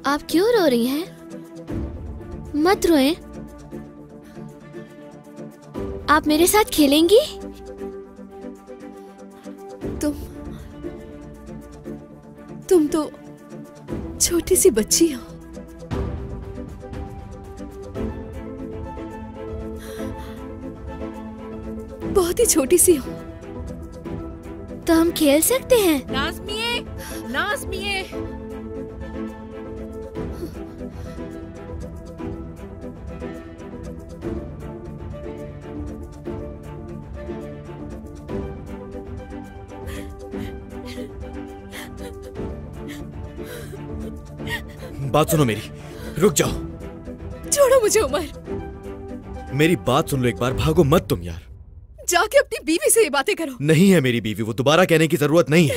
आप क्यों रो रही हैं? मत रोएं। आप मेरे साथ खेलेंगी? तुम तो छोटी सी बच्ची हो। बहुत ही छोटी सी हो। तो हम खेल सकते हैं। नाज़मिए, नाज़मिए। बात सुनो मेरी, रुक जाओ। छोड़ो मुझे उमर। मेरी बात सुन लो एक बार, भागो मत तुम यार। जाके अपनी बीवी से ये बातें करो। नहीं है मेरी बीवी, वो दोबारा कहने की जरूरत नहीं है।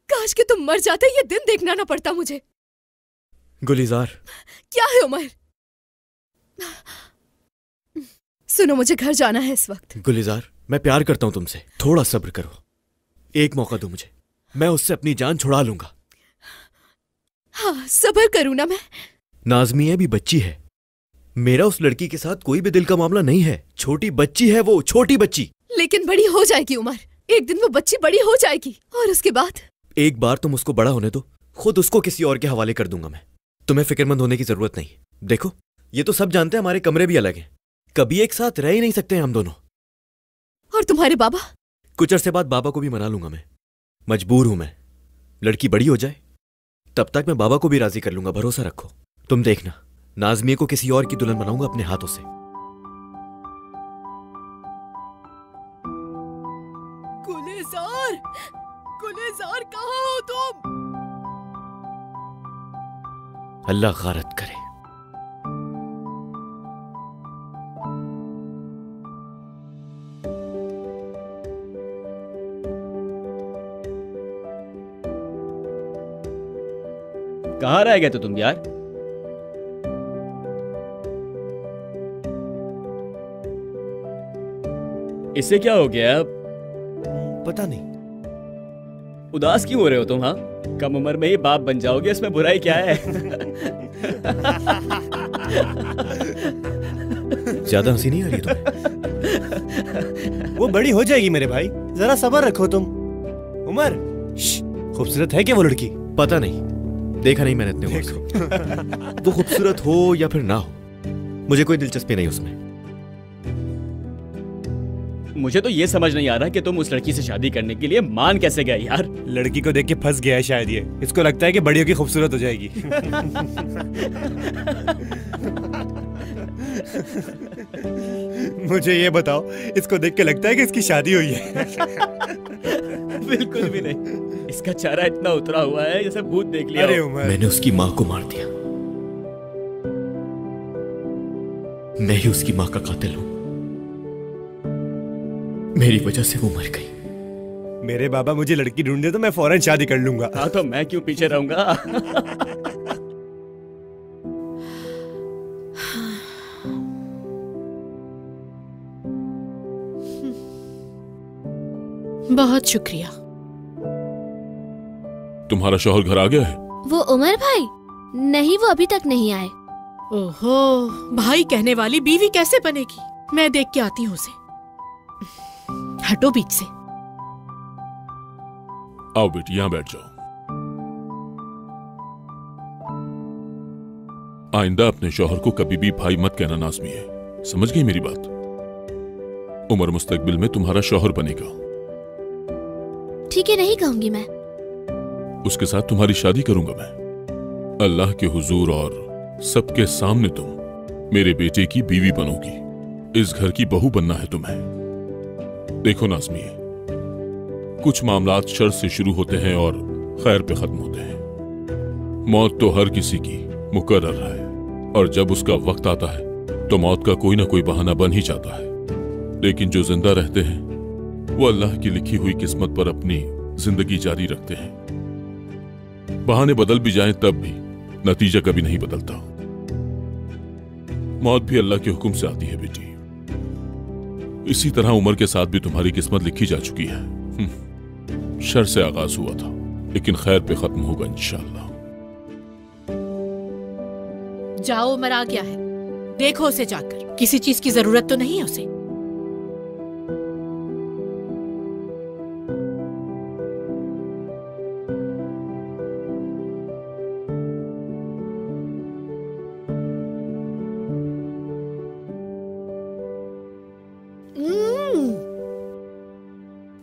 काश कि तुम मर जाते, ये दिन देखना ना पड़ता मुझे। गुलिजार। क्या है उमर? सुनो, मुझे घर जाना है इस वक्त। गुलिजार, मैं प्यार करता हूं तुमसे, थोड़ा सब्र करो। एक मौका दो मुझे, मैं उससे अपनी जान छुड़ा लूंगा। हाँ, सब्र करूं ना मैं। नाज़मिया भी बच्ची है। मेरा उस लड़की के साथ कोई भी दिल का मामला नहीं है। छोटी बच्ची है वो, छोटी बच्ची। लेकिन बड़ी हो जाएगी उमर। एक दिन वो बच्ची बड़ी हो जाएगी और उसके बाद? एक बार तुम उसको बड़ा होने दो, खुद उसको किसी और के हवाले कर दूंगा मैं। तुम्हें फिक्रमंद होने की जरूरत नहीं। देखो, ये तो सब जानते हैं हमारे कमरे भी अलग हैं, कभी एक साथ रह ही नहीं सकते हैं हम दोनों। और तुम्हारे बाबा? कुछ अरसे बाद बाबा को भी मना लूंगा मैं। मजबूर हूं मैं। लड़की बड़ी हो जाए तब तक मैं बाबा को भी राजी कर लूंगा, भरोसा रखो। तुम देखना, नाज़मिया को किसी और की दुल्हन बनाऊंगा अपने हाथों से। गुलिजार, गुलिजार कहाँ हो तुम? अल्लाह गारत करे। कहाँ रह गए थे तुम यार? इससे क्या हो गया? पता नहीं। उदास क्यों हो रहे हो तुम? हाँ, कम उम्र में ही बाप बन जाओगे, इसमें बुराई क्या है? ज्यादा हंसी नहीं आ रही तुम्हें? वो बड़ी हो जाएगी मेरे भाई, जरा सब्र रखो तुम। उमर, खूबसूरत है क्या वो लड़की? पता नहीं, देखा नहीं मैंने इतने से। वो खूबसूरत हो या फिर ना हो, मुझे कोई दिलचस्पी नहीं उसमें। मुझे तो ये समझ नहीं आ रहा कि तुम उस लड़की से शादी करने के लिए मान कैसे गए यार। लड़की को देख के फंस गया है शायद ये। इसको लगता है कि बड़ी होगी खूबसूरत हो जाएगी। मुझे ये बताओ, इसको देख के लगता है कि इसकी शादी हुई है? बिल्कुल भी नहीं। इसका चेहरा इतना उतरा हुआ है जैसे भूत देख लिया। अरे उमर, मैंने उसकी माँ को मार दिया। मैं ही उसकी माँ का कातिल हूं। मेरी वजह से वो मर गई। मेरे बाबा मुझे लड़की ढूंढे तो मैं फौरन शादी कर लूंगा। हाँ, तो मैं क्यों पीछे रहूंगा? बहुत शुक्रिया। तुम्हारा शौहर घर आ गया है? वो उमर भाई? नहीं, वो अभी तक नहीं आए। ओहो, भाई कहने वाली बीवी कैसे बनेगी? मैं देख के आती हूँ उसे। हटो बीच से। आओ बेटी, यहां बैठ जाओ। आइंदा अपने शौहर को कभी भी भाई मत कहना नाज़मिया, समझ गई मेरी बात? उमर मुस्तकबिल में तुम्हारा शौहर बनेगा। ठीक है, नहीं कहूंगी मैं। उसके साथ तुम्हारी शादी करूंगा मैं। अल्लाह के हुजूर और सबके सामने तुम मेरे बेटे की बीवी बनोगी। इस घर की बहू बनना है तुम्हें। देखो नाज़मिया, कुछ मामलात शर से शुरू होते हैं और खैर पे खत्म होते हैं। मौत तो हर किसी की मुकर्रर है, और जब उसका वक्त आता है तो मौत का कोई ना कोई बहाना बन ही जाता है। लेकिन जो जिंदा रहते हैं वो अल्लाह की लिखी हुई किस्मत पर अपनी जिंदगी जारी रखते हैं। बहाने बदल भी जाएं तब भी नतीजा कभी नहीं बदलता। मौत भी अल्लाह के हुक्म से आती है बेटी। इसी तरह उमर के साथ भी तुम्हारी किस्मत लिखी जा चुकी है। शर से आगाज हुआ था लेकिन खैर पे खत्म होगा इंशाअल्लाह। जाओ, उमर आ गया है, देखो उसे जाकर, किसी चीज की जरूरत तो नहीं है उसे।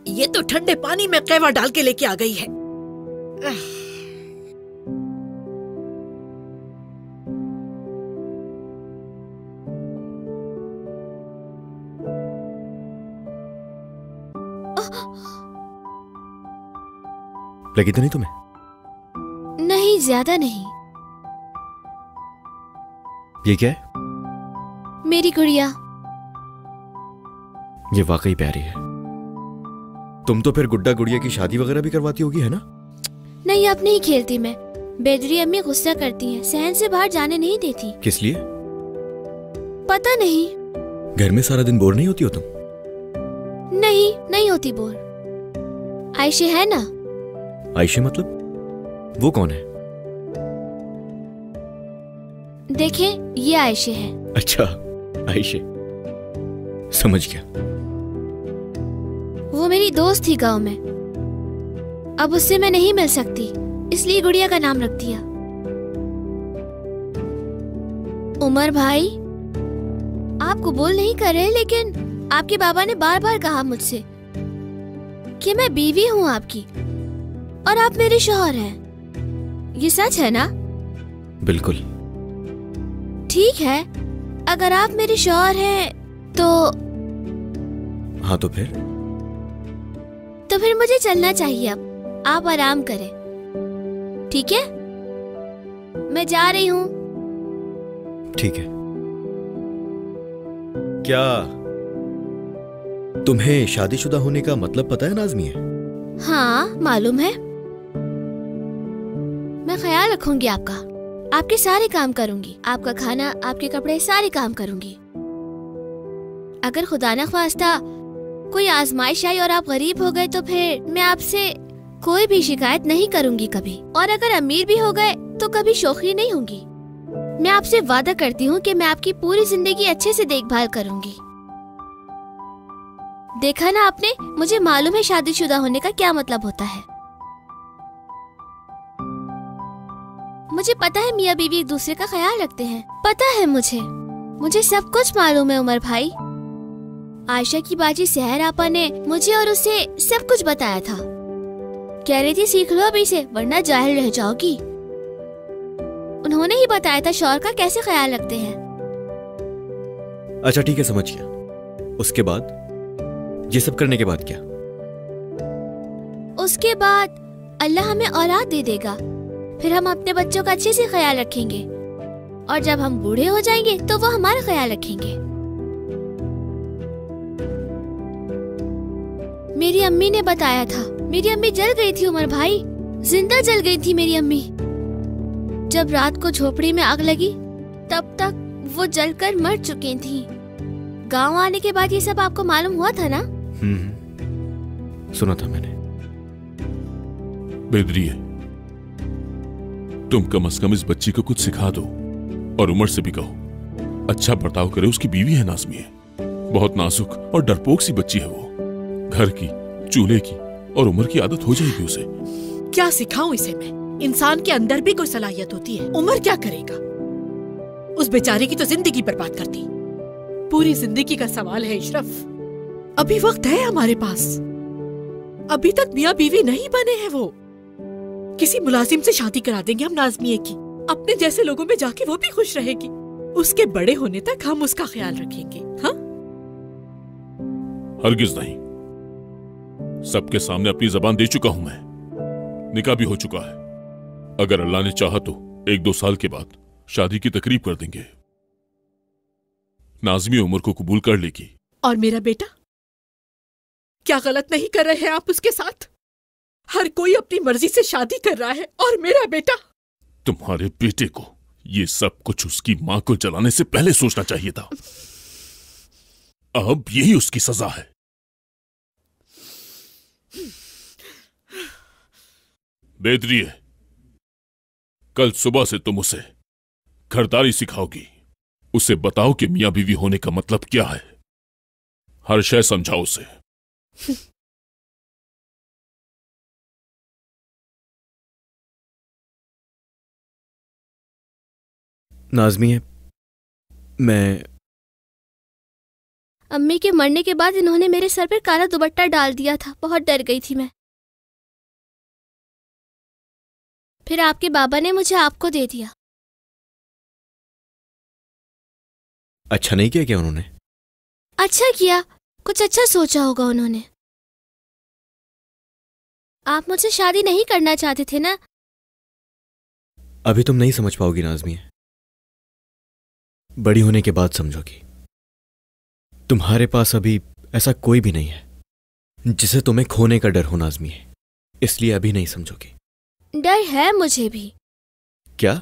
ये तो ठंडे पानी में कहवा डाल के लेके आ गई है। लगी तो नहीं तुम्हें? नहीं, ज्यादा नहीं। ये क्या है? मेरी गुड़िया। ये वाकई प्यारी है। तुम तो फिर गुड्डा गुड़िया की शादी वगैरह भी करवाती होगी, है ना? नहीं, अब नहीं खेलती मैं। बेदरी अम्मी गुस्सा करती हैं, सहन से बाहर जाने नहीं देती। किस लिए? पता नहीं। घर में सारा दिन बोर नहीं होती हो तुम? नहीं, नहीं होती बोर। आयशे है ना। आयशे मतलब? वो कौन है? देखें, ये आयशे है। अच्छा, आयशे, समझ गया। वो मेरी दोस्त थी गांव में। अब उससे मैं नहीं मिल सकती, इसलिए गुड़िया का नाम रख दिया। उमर भाई, आप कबूल नहीं कर रहे, लेकिन आपके बाबा ने बार बार कहा मुझसे कि मैं बीवी हूँ आपकी और आप मेरे शौहर हैं। ये सच है ना? बिल्कुल। ठीक है, अगर आप मेरे शौहर हैं तो हाँ, तो फिर मुझे चलना चाहिए। अब आप आराम करें, ठीक है? मैं जा रही हूँ। ठीक है। क्या तुम्हें शादीशुदा होने का मतलब पता है नाज़मी है? हाँ, मालूम है। मैं ख्याल रखूंगी आपका, आपके सारे काम करूंगी, आपका खाना, आपके कपड़े, सारे काम करूंगी। अगर खुदा न ख्वास्ता कोई आजमाइश आई और आप गरीब हो गए तो फिर मैं आपसे कोई भी शिकायत नहीं करूंगी कभी। और अगर अमीर भी हो गए तो कभी शोखी नहीं होंगी। मैं आपसे वादा करती हूँ कि मैं आपकी पूरी जिंदगी अच्छे से देखभाल करूंगी। देखा ना आपने, मुझे मालूम है शादीशुदा होने का क्या मतलब होता है। मुझे पता है मियाँ बीवी एक दूसरे का ख्याल रखते हैं। पता है मुझे सब कुछ मालूम है उमर भाई। आयशा की बाजी सहर आपा ने मुझे और उसे सब कुछ बताया था। कह रही थी सीख लो अभी से, वरना जाहिल रह जाओगी। उन्होंने ही बताया था शौहर का कैसे ख्याल रखते हैं। अच्छा ठीक है, समझ गया। उसके बाद? ये सब करने के बाद क्या? उसके बाद अल्लाह हमें औलाद दे देगा, फिर हम अपने बच्चों का अच्छे से ख्याल रखेंगे और जब हम बूढ़े हो जाएंगे तो वो हमारा ख्याल रखेंगे। मेरी अम्मी ने बताया था। मेरी अम्मी जल गई थी उमर भाई, जिंदा जल गई थी मेरी अम्मी। जब रात को झोपड़ी में आग लगी तब तक वो जलकर मर चुकी थी। गांव आने के बाद ये सब आपको मालूम हुआ था ना? सुना था मैंने। बेदरी है, तुम कम से कम इस बच्ची को कुछ सिखा दो और उमर से भी कहो अच्छा बर्ताव करे। उसकी बीवी है नाज़मी है, बहुत नाजुक और डरपोक सी बच्ची है वो। घर की, चूल्हे की और उमर की आदत हो जाएगी उसे। क्या सिखाऊं इसे मैं? इंसान के अंदर भी कोई सलाहियत होती है। उमर क्या करेगा? उस बेचारे की तो जिंदगी बर्बाद कर दी। पूरी जिंदगी का सवाल है इशरफ। अभी वक्त है हमारे पास। अभी तक मियाँ बीवी नहीं बने हैं वो। किसी मुलाजिम से शादी करा देंगे हम नाज़मिये की। अपने जैसे लोगों में जाके वो भी खुश रहेगी। उसके बड़े होने तक हम उसका ख्याल रखेंगे। हाँ? हरगिज नहीं। सबके सामने अपनी जबान दे चुका हूं मैं। निकाह भी हो चुका है। अगर अल्लाह ने चाहा तो 1-2 साल के बाद शादी की तकरीब कर देंगे। नाज़मी उमर को कबूल कर लेगी। और मेरा बेटा? क्या गलत नहीं कर रहे हैं आप उसके साथ? हर कोई अपनी मर्जी से शादी कर रहा है और मेरा बेटा? तुम्हारे बेटे को ये सब कुछ उसकी मां को जलाने से पहले सोचना चाहिए था। अब यही उसकी सजा है। बेदरी है, कल सुबह से तुम उसे घरदारी सिखाओगी, उसे बताओ कि मियां बीवी होने का मतलब क्या है। हर शय समझाओ उसे। नाज़मी, मैं अम्मी के मरने के बाद इन्होंने मेरे सर पर काला दुपट्टा डाल दिया था। बहुत डर गई थी मैं। फिर आपके बाबा ने मुझे आपको दे दिया। अच्छा नहीं किया क्या उन्होंने? अच्छा किया, कुछ अच्छा सोचा होगा उन्होंने। आप मुझसे शादी नहीं करना चाहते थे ना? अभी तुम नहीं समझ पाओगी नाज़मी, बड़ी होने के बाद समझोगी। तुम्हारे पास अभी ऐसा कोई भी नहीं है जिसे तुम्हें खोने का डर हो नाज़मी, इसलिए अभी नहीं समझोगी। डर है मुझे भी। क्या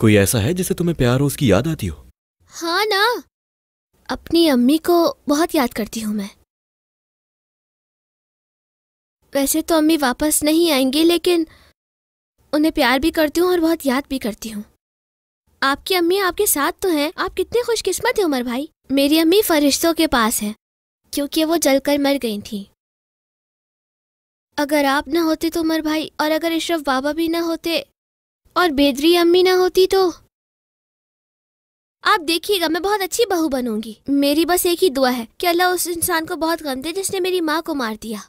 कोई ऐसा है जिसे तुम्हें प्यार हो, उसकी याद आती हो? हाँ ना, अपनी अम्मी को बहुत याद करती हूँ मैं। वैसे तो अम्मी वापस नहीं आएंगी, लेकिन उन्हें प्यार भी करती हूँ और बहुत याद भी करती हूँ। आपकी अम्मी आपके साथ तो हैं। आप कितने खुशकिस्मत हैं उमर भाई। मेरी अम्मी फरिश्तों के पास है क्योंकि वो जलकर मर गई थी। अगर आप ना होते तो उमर भाई, और अगर इशरफ बाबा भी ना होते और बेदरी अम्मी ना होती, तो आप देखिएगा मैं बहुत अच्छी बहू बनूंगी। मेरी बस एक ही दुआ है कि अल्लाह उस इंसान को बहुत गम दे जिसने मेरी माँ को मार दिया।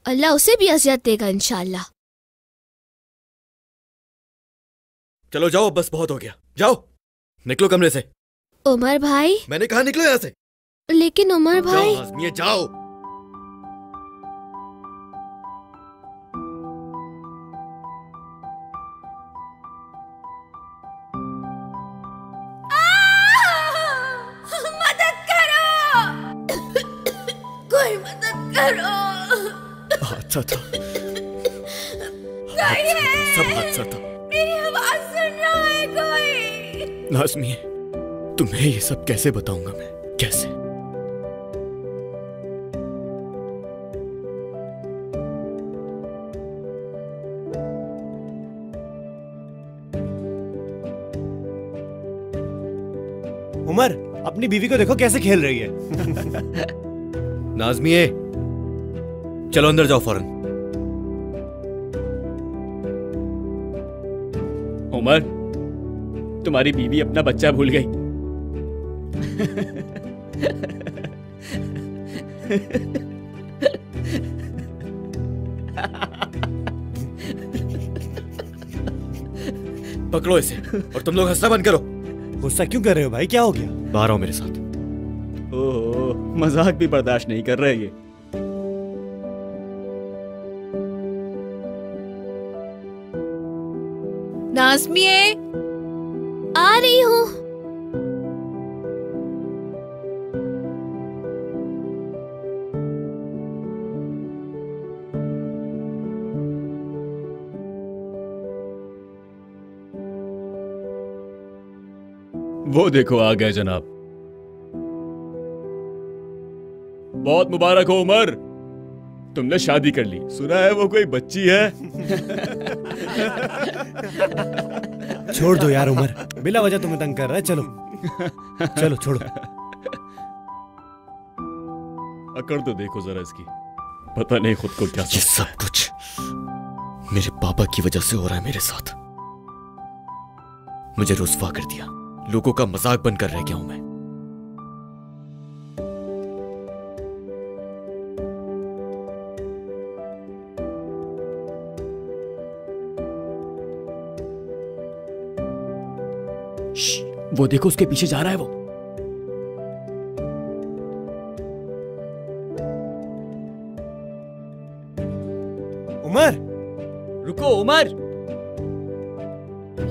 अल्लाह उसे भी अज़ियत देगा इंशाअल्लाह। चलो जाओ, बस बहुत हो गया। जाओ, निकलो कमरे से। उमर भाई, मैंने कहा निकलो यहाँ से। लेकिन उमर भाई। जाओ नाज़मी, जाओ। मदद करो, कोई मदद करो। हादसा था, सब हादसा था। मेरी आवाज सुन रहा है कोई? नाज़मी, तुम्हें ये सब कैसे बताऊंगा मैं, कैसे? उमर, अपनी बीवी को देखो कैसे खेल रही है। नाज़मी, चलो अंदर जाओ फौरन। उमर, तुम्हारी बीवी अपना बच्चा भूल गई। पकड़ो इसे और तुम लोग हंसना बंद करो। गुस्सा क्यों कर रहे हो भाई, क्या हो गया? बाहर आओ मेरे साथ। ओहो, मजाक भी बर्दाश्त नहीं कर रहे ये। नाज़मी, आ रही हूँ। वो देखो आ गए जनाब। बहुत मुबारक हो उमर, तुमने शादी कर ली। सुना है वो कोई बच्ची है। छोड़ दो यार उमर, बिला वजह तुम्हें तंग कर रहा है। चलो चलो छोड़ो। अकड़ तो देखो जरा इसकी, पता नहीं खुद को क्या ये सब कुछ मेरे पापा की वजह से हो रहा है मेरे साथ। मुझे रुस्वा कर दिया, लोगों का मजाक बनकर रह गया हूं मैं। वो देखो उसके पीछे जा रहा है वो। उमर, रुको उमर।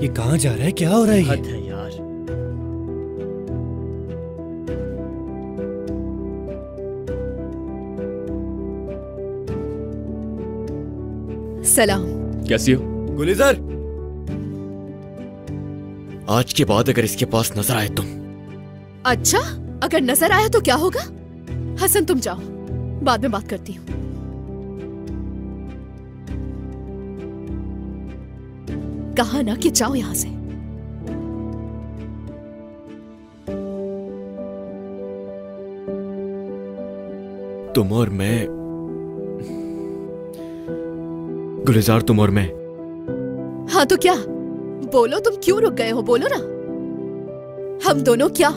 ये कहाँ जा रहा है, क्या हो रहा है ये? हद है यार। सलाम। कैसी हो? गुलिजर, आज के बाद अगर इसके पास नजर आए तुम। अच्छा, अगर नजर आया तो क्या होगा? हसन तुम जाओ, बाद में बात करती हूँ। कहा ना कि जाओ यहां से। तुम और मैं, गुलजार, तुम और मैं। हाँ तो क्या? बोलो, तुम क्यों रुक गए हो? बोलो ना। हम दोनों क्या?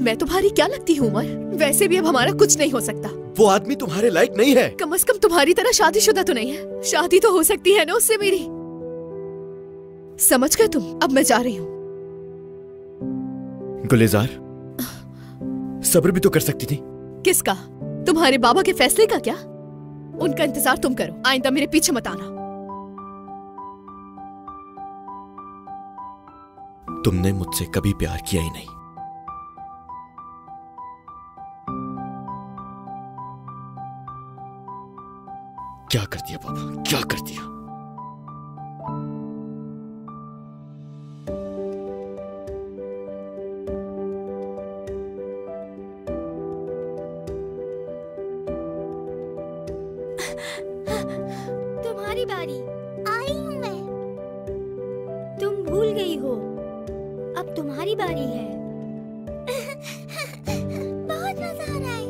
मैं तुम्हारी क्या लगती हूँ उमर? वैसे भी अब हमारा कुछ नहीं हो सकता। वो आदमी तुम्हारे लायक नहीं है। कम से कम तुम्हारी तरह शादीशुदा तो नहीं है। शादी तो हो सकती है ना उससे मेरी। समझ गए तुम? अब मैं जा रही हूँ। गुलजार, सब्र भी तो कर सकती थी। किसका? तुम्हारे बाबा के फैसले का क्या? उनका इंतजार तुम करो, आइंदा मेरे पीछे मत आना। तुमने मुझसे कभी प्यार किया ही नहीं। क्या कर दिया बाबा, क्या कर दिया? तुम्हारी बारी। आई हूँ मैं। तुम भूल गई हो, अब तुम्हारी बारी है। बहुत मजा आ रहा है।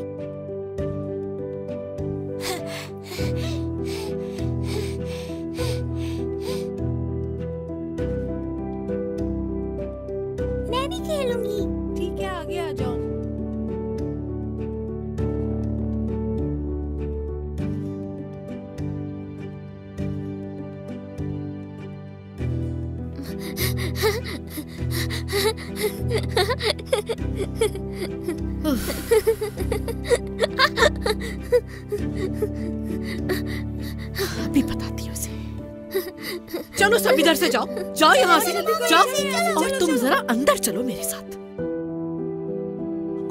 मैं भी खेलूंगी। ठीक है, आगे आ जाओ। अभी बताती हूँ उसे। चलो सब इधर से जाओ, जाओ यहाँ से, जाओ। और तुम जरा अंदर चलो मेरे साथ।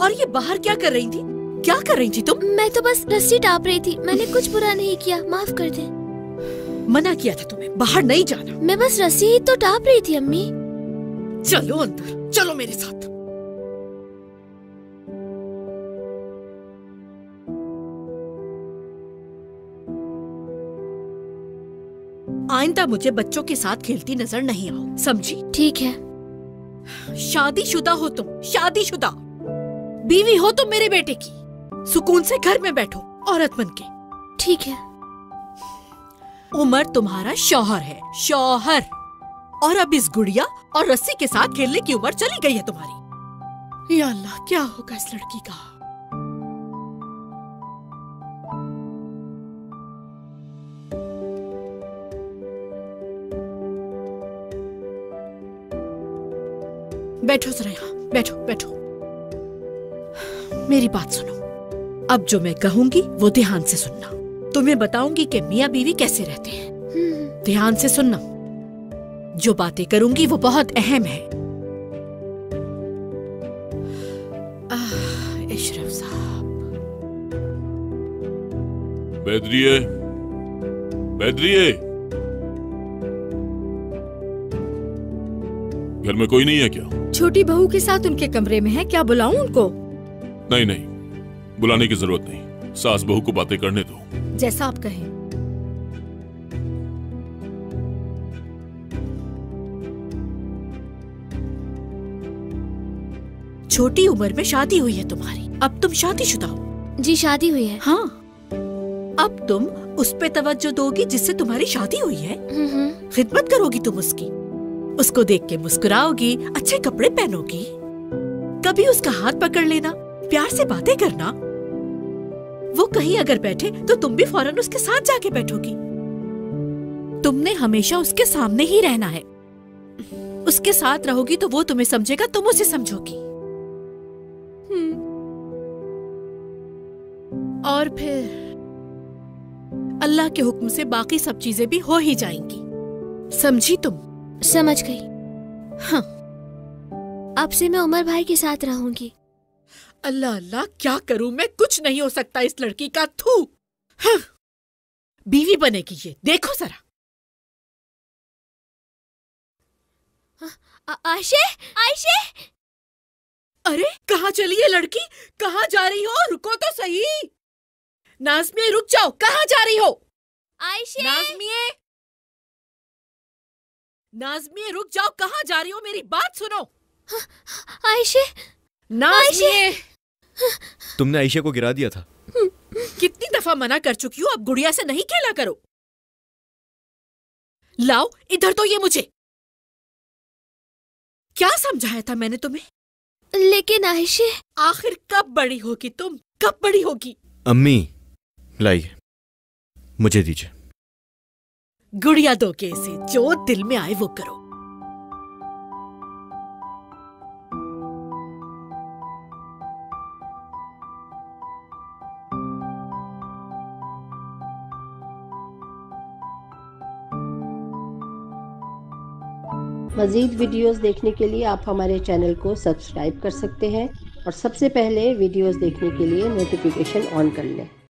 और ये बाहर क्या कर रही थी? क्या कर रही थी तुम? मैं तो बस रस्सी टाप रही थी। मैंने कुछ बुरा नहीं किया, माफ कर दे। मना किया था तुम्हें, बाहर नहीं जाना। मैं बस रस्सी ही तो टाप रही थी अम्मी। चलो अंदर, चलो मेरे साथ। आइंदा मुझे बच्चों के साथ खेलती नजर नहीं आओ, समझी? ठीक है। शादीशुदा हो तुम, शादीशुदा बीवी हो तुम मेरे बेटे की। सुकून से घर में बैठो औरत बनके। ठीक है। उमर तुम्हारा शौहर है, शौहर। और अब इस गुड़िया और रस्सी के साथ खेलने की उम्र चली गई है तुम्हारी। या अल्लाह, क्या होगा इस लड़की का? बैठो जरा यहाँ, बैठो बैठो। मेरी बात सुनो। अब जो मैं कहूंगी वो ध्यान से सुनना। तुम्हें बताऊंगी कि मियाँ बीवी कैसे रहते हैं। ध्यान से सुनना। जो बातें करूंगी वो बहुत अहम है। इशरफ साहब। बैदरिए, बैदरिए, घर में कोई नहीं है क्या? छोटी बहू के साथ उनके कमरे में है, क्या बुलाऊं उनको? नहीं नहीं, बुलाने की जरूरत नहीं। सास बहू को बातें करने दो। जैसा आप कहें। छोटी उम्र में शादी हुई है तुम्हारी, अब तुम शादीशुदा हो। जी शादी हुई है। हाँ, अब तुम उस पे तवज्जो दोगी जिससे तुम्हारी शादी हुई है। खिदमत करोगी तुम उसकी, उसको देख के मुस्कुराओगी, अच्छे कपड़े पहनोगी, कभी उसका हाथ पकड़ लेना, प्यार से बातें करना। वो कहीं अगर बैठे तो तुम भी फौरन उसके साथ जाके बैठोगी। तुमने हमेशा उसके सामने ही रहना है। उसके साथ रहोगी तो वो तुम्हें समझेगा, तुम उसे समझोगी। और फिर अल्लाह के हुक्म से बाकी सब चीजें भी हो ही जाएंगी। समझी तुम? समझ गई। हाँ। अब से मैं उमर भाई के साथ रहूंगी। अल्लाह अल्लाह, क्या करूं मैं? कुछ नहीं हो सकता इस लड़की का। थू। हाँ। बीवी बनेगी ये, देखो जरा। Ayse, Ayse! अरे कहाँ चली है लड़की? कहाँ जा रही हो? रुको तो सही। नाज़मिए रुक जाओ, कहाँ जा रही हो? आयशे! नाज़मिए, नाज़मिए रुक जाओ, कहाँ जा रही हो? मेरी बात सुनो। आयशे! नाज़मिए! तुमने आयशा को गिरा दिया था। कितनी दफा मना कर चुकी हूँ, अब गुड़िया से नहीं खेला करो। लाओ इधर तो ये मुझे। क्या समझाया था मैंने तुम्हें? लेकिन आयशे, आखिर कब बड़ी होगी तुम, कब बड़ी होगी? अम्मी लाइए, मुझे दीजिए। गुड़िया दो के इसे, जो दिल में आए वो करो। मज़ीद वीडियोस देखने के लिए आप हमारे चैनल को सब्सक्राइब कर सकते हैं और सबसे पहले वीडियोस देखने के लिए नोटिफिकेशन ऑन कर लें।